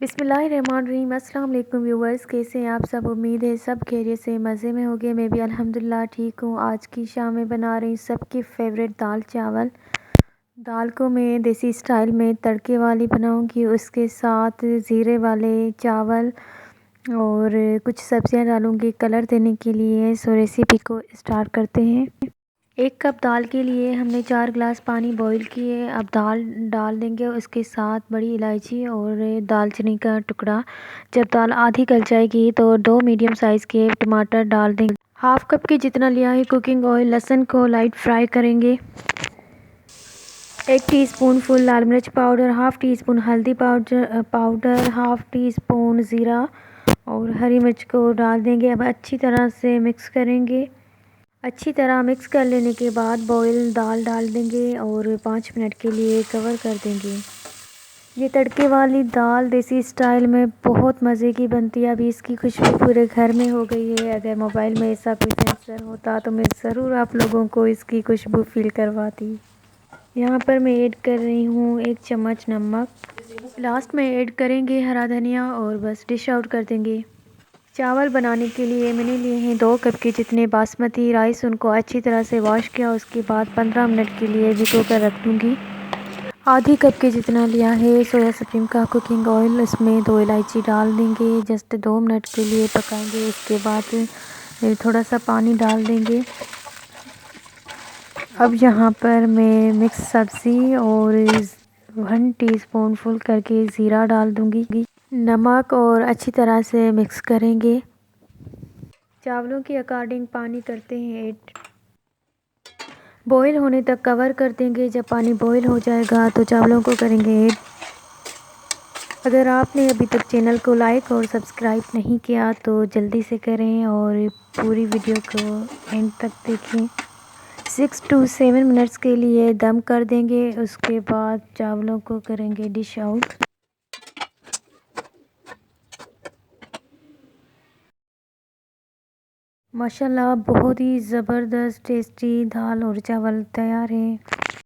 बिस्मिल्लाहिर्रहमानिर्रहीम। अस्सलाम वालेकुम व्यूवर्स, कैसे हैं आप सब। उम्मीद है सब खैरियत से मज़े में होंगे। मैं भी अल्हम्दुलिल्लाह ठीक हूँ। आज की शाम में बना रही सबकी फ़ेवरेट दाल चावल। दाल को मैं देसी स्टाइल में तड़के वाली बनाऊँगी, उसके साथ ज़ीरे वाले चावल और कुछ सब्जियां डालूँगी कलर देने के लिए। सो रेसिपी को स्टार्ट करते हैं। 1 कप दाल के लिए हमने 4 गिलास पानी बॉईल किए। अब दाल डाल देंगे, उसके साथ बड़ी इलायची और दालचीनी का टुकड़ा। जब दाल आधी गल जाएगी तो 2 मीडियम साइज़ के टमाटर डाल देंगे। हाफ़ कप के जितना लिया है कुकिंग ऑयल। लहसुन को लाइट फ्राई करेंगे। 1 टीस्पून फुल लाल मिर्च पाउडर, हाफ़ टी स्पून हल्दी पाउडर, हाफ़ टी स्पून ज़ीरा और हरी मिर्च को डाल देंगे। अब अच्छी तरह से मिक्स करेंगे। अच्छी तरह मिक्स कर लेने के बाद बॉयल दाल डाल देंगे और 5 मिनट के लिए कवर कर देंगे। ये तड़के वाली दाल देसी स्टाइल में बहुत मज़े की बनती है। अभी इसकी खुशबू पूरे घर में हो गई है। अगर मोबाइल में ऐसा कोई सेंसर होता तो मैं ज़रूर आप लोगों को इसकी खुशबू फील करवाती। यहाँ पर मैं ऐड कर रही हूँ 1 चम्मच नमक। लास्ट में ऐड करेंगे हरा धनिया और बस डिश आउट कर देंगे। चावल बनाने के लिए मैंने लिए हैं 2 कप के जितने बासमती राइस। उनको अच्छी तरह से वॉश किया, उसके बाद 15 मिनट के लिए भिगो कर रख दूँगी। आधी कप के जितना लिया है सोया सुप्रीम का कुकिंग ऑयल, इसमें 2 इलायची डाल देंगे। जस्ट 2 मिनट के लिए पकाएंगे, उसके बाद थोड़ा सा पानी डाल देंगे। अब यहाँ पर मैं मिक्स सब्ज़ी और 1 टीस्पून फुल करके ज़ीरा डाल दूँगी। नमक और अच्छी तरह से मिक्स करेंगे। चावलों के अकॉर्डिंग पानी करते हैं ऐड। बॉईल होने तक कवर कर देंगे। जब पानी बॉईल हो जाएगा तो चावलों को करेंगे ऐड। अगर आपने अभी तक चैनल को लाइक और सब्सक्राइब नहीं किया तो जल्दी से करें और पूरी वीडियो को एंड तक देखें। 6 to 7 मिनट्स के लिए दम कर देंगे, उसके बाद चावलों को करेंगे डिश आउट। माशाल्लाह बहुत ही ज़बरदस्त टेस्टी दाल और चावल तैयार है।